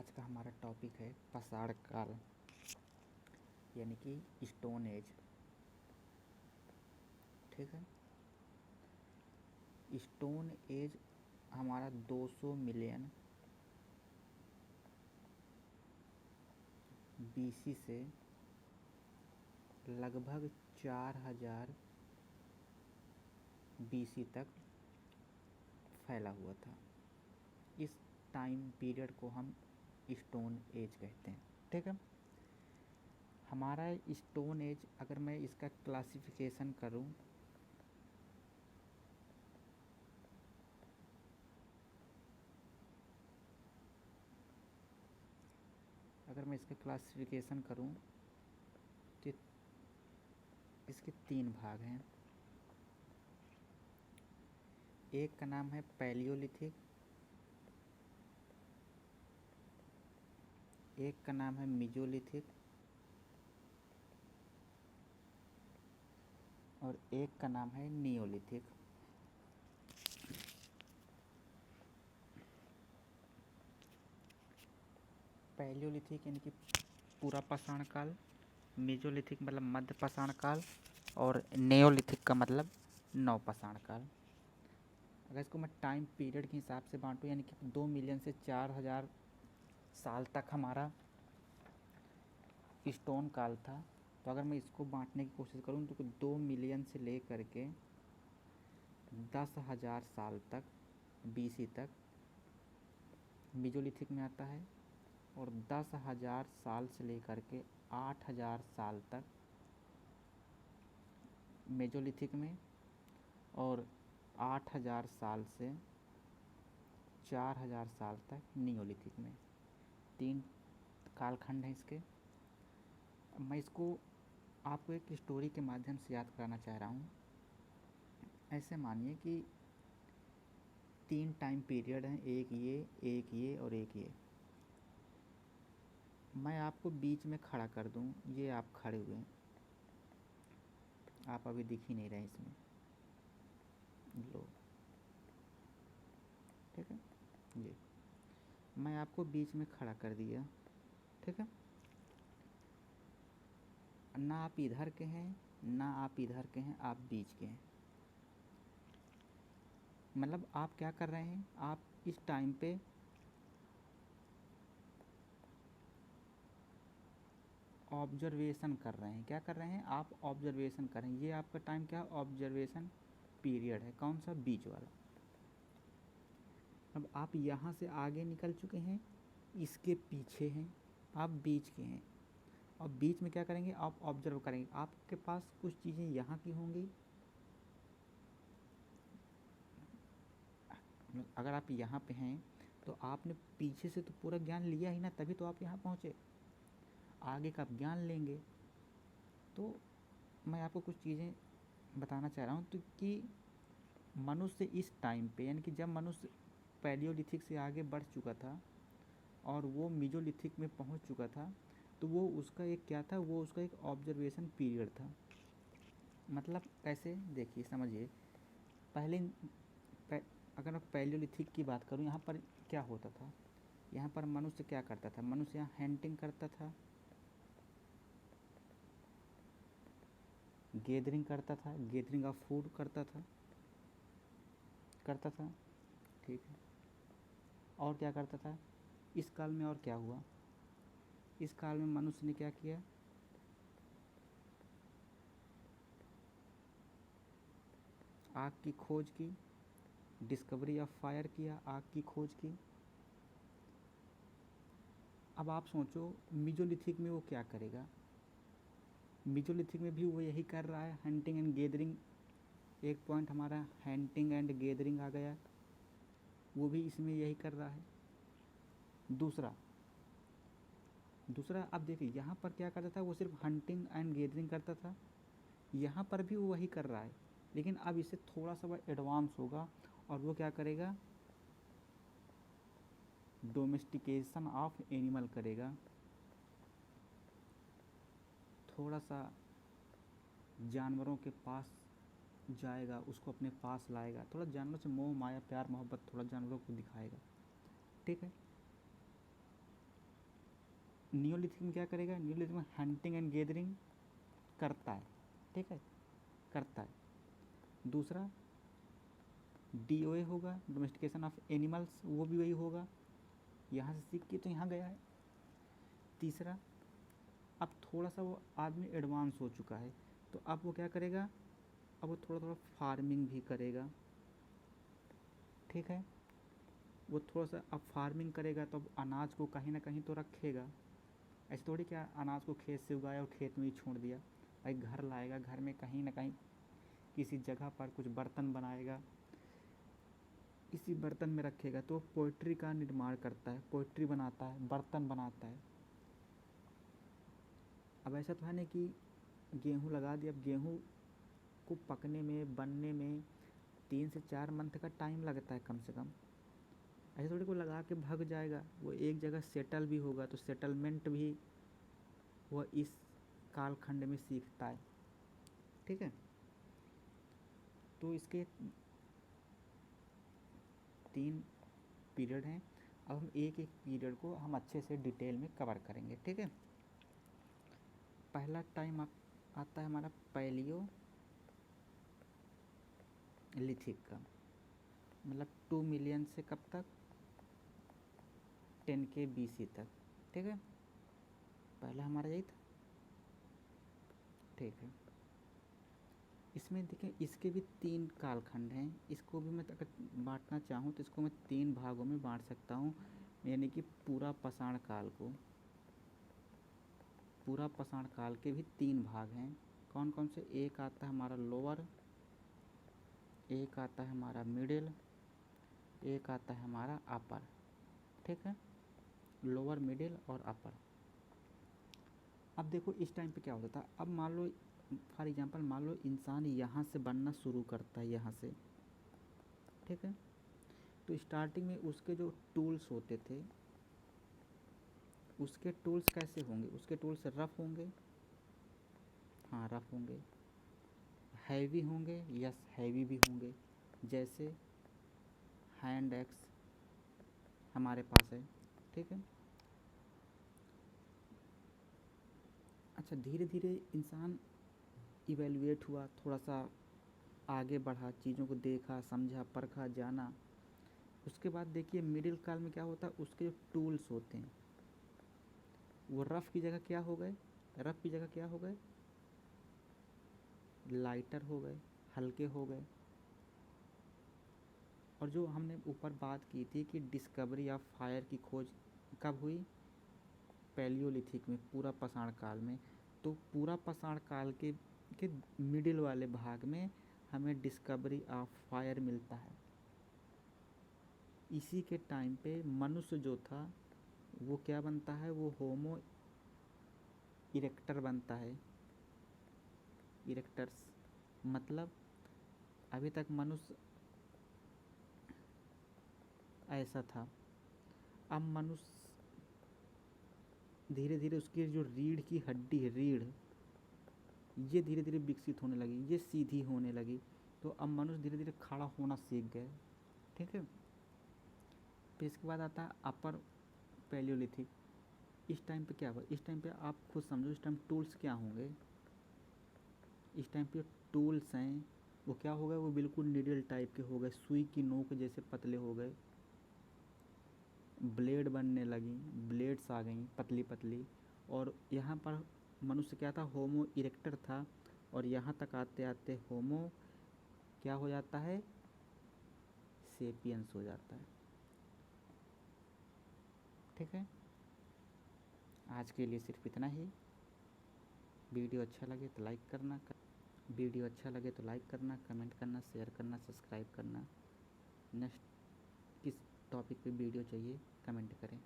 आज का हमारा टॉपिक है पाषाण काल यानी कि स्टोन एज। ठीक है, स्टोन एज हमारा 200 मिलियन बीसी से लगभग 4000 बीसी तक फैला हुआ था। इस टाइम पीरियड को हम स्टोन एज कहते हैं। ठीक है, हमारा स्टोन एज अगर मैं इसका क्लासिफिकेशन करूं तो इसके 3 भाग हैं। एक का नाम है पैलियोलिथिक, एक का नाम है मीजोलिथिक और एक का नाम है नियोलिथिक। पैलियोलिथिक यानी कि पूरा पाषाण काल, मीजोलिथिक मतलब मध्य पाषाण काल और नियोलिथिक का मतलब नव पाषाण काल। अगर इसको मैं टाइम पीरियड के हिसाब से बांटूँ यानी कि 2 मिलियन से 4000 साल तक हमारा स्टोन काल था, तो अगर मैं इसको बांटने की कोशिश करूँ तो 2 मिलियन से लेकर के 10,000 साल तक बीसी तक मीजोलिथिक में आता है और 10,000 साल से लेकर के 8,000 साल तक मेजोलिथिक में और 8,000 साल से 4,000 साल तक नियोलिथिक में। 3 कालखंड हैं इसके। मैं इसको आपको एक स्टोरी के माध्यम से याद कराना चाह रहा हूँ। ऐसे मानिए कि 3 टाइम पीरियड हैं, एक ये और एक ये। मैं आपको बीच में खड़ा कर दूँ, ये आप खड़े हुए हैं, आप अभी दिख ही नहीं रहे इसमें, लो। ठीक है, ये मैं आपको बीच में खड़ा कर दिया। ठीक है, ना आप इधर के हैं ना आप इधर के हैं, आप बीच के हैं। मतलब आप क्या कर रहे हैं, आप इस टाइम पे ऑब्जर्वेशन कर रहे हैं। क्या कर रहे हैं, आप ऑब्जर्वेशन कर रहे हैं। ये आपका टाइम क्या है, ऑब्जर्वेशन पीरियड है। कौन सा, बीच वाला। अब आप यहाँ से आगे निकल चुके हैं, इसके पीछे हैं, आप बीच के हैं। और बीच में क्या करेंगे, आप ऑब्जर्व करेंगे। आपके पास कुछ चीज़ें यहाँ की होंगी, अगर आप यहाँ पे हैं तो आपने पीछे से तो पूरा ज्ञान लिया ही ना, तभी तो आप यहाँ पहुँचे। आगे का आप ज्ञान लेंगे। तो मैं आपको कुछ चीज़ें बताना चाह रहा हूँ तो कि मनुष्य इस टाइम पे यानी कि जब मनुष्य पैलियोलिथिक से आगे बढ़ चुका था और वो मीजोलिथिक में पहुँच चुका था, तो वो उसका एक क्या था, वो उसका एक ऑब्जर्वेशन पीरियड था। मतलब कैसे, देखिए समझिए। पहले अगर मैं पैलियोलिथिक की बात करूँ, यहाँ पर क्या होता था, यहाँ पर मनुष्य क्या करता था, मनुष्य यहाँ हंटिंग करता था, गैदरिंग करता था, गैदरिंग ऑफ फूड करता था। ठीक है, और क्या करता था इस काल में, और क्या हुआ इस काल में, मनुष्य ने क्या किया, आग की खोज की, डिस्कवरी ऑफ फायर किया, आग की खोज की। अब आप सोचो मीजोलिथिक में वो क्या करेगा, मीजोलिथिक में भी वो यही कर रहा है, हंटिंग एंड गैदरिंग। एक पॉइंट हमारा हंटिंग एंड गैदरिंग आ गया, वो भी इसमें यही कर रहा है। दूसरा अब देखिए, यहाँ पर क्या करता था, वो सिर्फ हंटिंग एंड गैदरिंग करता था। यहाँ पर भी वो वही कर रहा है, लेकिन अब इससे थोड़ा सा एडवांस होगा और वो क्या करेगा, डोमेस्टिकेशन ऑफ एनिमल करेगा। थोड़ा सा जानवरों के पास जाएगा, उसको अपने पास लाएगा, थोड़ा जानवरों से मोह माया प्यार मोहब्बत थोड़ा जानवरों को दिखाएगा। ठीक है, नियोलिथिक में क्या करेगा, नियोलिथिक में हंटिंग एंड गैदरिंग करता है, ठीक है, करता है। दूसरा DOA होगा, डोमेस्टिकेशन ऑफ एनिमल्स, वो भी वही होगा, यहाँ से सीख के तो यहाँ गया है। तीसरा, अब थोड़ा सा वो आदमी एडवांस हो चुका है, तो अब वो क्या करेगा, अब वो थोड़ा थोड़ा फार्मिंग भी करेगा, ठीक है। वो थोड़ा सा अब फार्मिंग करेगा तो अब अनाज को कहीं ना कहीं तो रखेगा। ऐसे थोड़ी क्या अनाज को खेत से उगाया और खेत में ही छोड़ दिया, भाई घर लाएगा, घर में कहीं ना कहीं किसी जगह पर कुछ बर्तन बनाएगा, इसी बर्तन में रखेगा, तो पोइट्री का निर्माण करता है, पोइट्री बनाता है, बर्तन बनाता है। अब ऐसा तो है नहीं कि गेहूँ लगा दिया, अब गेहूँ को पकने में, बनने में 3 से 4 मंथ का टाइम लगता है कम से कम। ऐसे थोड़ी को लगा के भाग जाएगा, वो एक जगह सेटल भी होगा, तो सेटलमेंट भी वह इस कालखंड में सीखता है, ठीक है। तो इसके 3 पीरियड हैं। अब हम एक एक पीरियड को हम अच्छे से डिटेल में कवर करेंगे, ठीक है। पहला टाइम आता है हमारा पैलियोलिथिक का, मतलब 2 मिलियन से कब तक, 10K BC तक, ठीक है। पहला हमारा यही था, ठीक है। इसमें देखें, इसके भी 3 कालखंड हैं, इसको भी मैं अगर बांटना चाहूँ तो इसको मैं 3 भागों में बांट सकता हूँ, यानी कि पूरा पाषाण काल को, पूरा पाषाण काल के भी 3 भाग हैं। कौन कौन से, एक आता है हमारा लोअर, एक आता है हमारा मिडिल, एक आता है हमारा अपर, ठीक है, लोअर मिडिल और अपर। अब देखो इस टाइम पे क्या होता था, अब मान लो फॉर एग्जांपल, मान लो इंसान यहाँ से बनना शुरू करता है, यहाँ से, ठीक है। तो स्टार्टिंग में उसके जो टूल्स होते थे, उसके टूल्स कैसे होंगे, उसके टूल्स रफ़ होंगे, हाँ रफ़ होंगे, हैवी होंगे, यस हैवी भी होंगे, जैसे हैंड एक्स हमारे पास है, ठीक है। अच्छा, धीरे धीरे इंसान इवेलुएट हुआ, थोड़ा सा आगे बढ़ा, चीज़ों को देखा, समझा, परखा, जाना। उसके बाद देखिए मिडिल काल में क्या होता है, उसके जो टूल्स होते हैं वो रफ़ की जगह क्या हो गए, रफ़ की जगह क्या हो गए, लाइटर हो गए, हल्के हो गए। और जो हमने ऊपर बात की थी कि डिस्कवरी ऑफ फायर की खोज कब हुई, पैलियोलिथिक में, पूरा पाषाण काल में। तो पूरा पाषाण काल के मिडिल वाले भाग में हमें डिस्कवरी ऑफ फायर मिलता है। इसी के टाइम पे मनुष्य जो था वो क्या बनता है, वो होमो इरेक्टर बनता है। इरेक्टर्स मतलब अभी तक मनुष्य ऐसा था, अब मनुष्य धीरे धीरे उसकी जो रीढ़ की हड्डी है, रीढ़, ये धीरे धीरे विकसित होने लगी, ये सीधी होने लगी, तो अब मनुष्य धीरे धीरे खड़ा होना सीख गए, ठीक है। फिर इसके बाद आता है अपर पैलियोलिथिक। इस टाइम पे क्या हुआ, इस टाइम पे आप खुद समझो, इस टाइम टूल्स क्या होंगे, इस टाइम पे टूल्स हैं वो क्या हो गए, वो बिल्कुल निडल टाइप के हो गए, सुई की नोक जैसे पतले हो गए, ब्लेड बनने लगी, ब्लेड्स आ गई पतली पतली। और यहाँ पर मनुष्य क्या था, होमो इरेक्टर था, और यहाँ तक आते आते होमो क्या हो जाता है, सेपियंस हो जाता है, ठीक है। आज के लिए सिर्फ इतना ही। वीडियो अच्छा लगे तो लाइक करना, वीडियो अच्छा लगे तो लाइक करना, कमेंट करना, शेयर करना, सब्सक्राइब करना। नेक्स्ट किस टॉपिक पे वीडियो चाहिए कमेंट करें।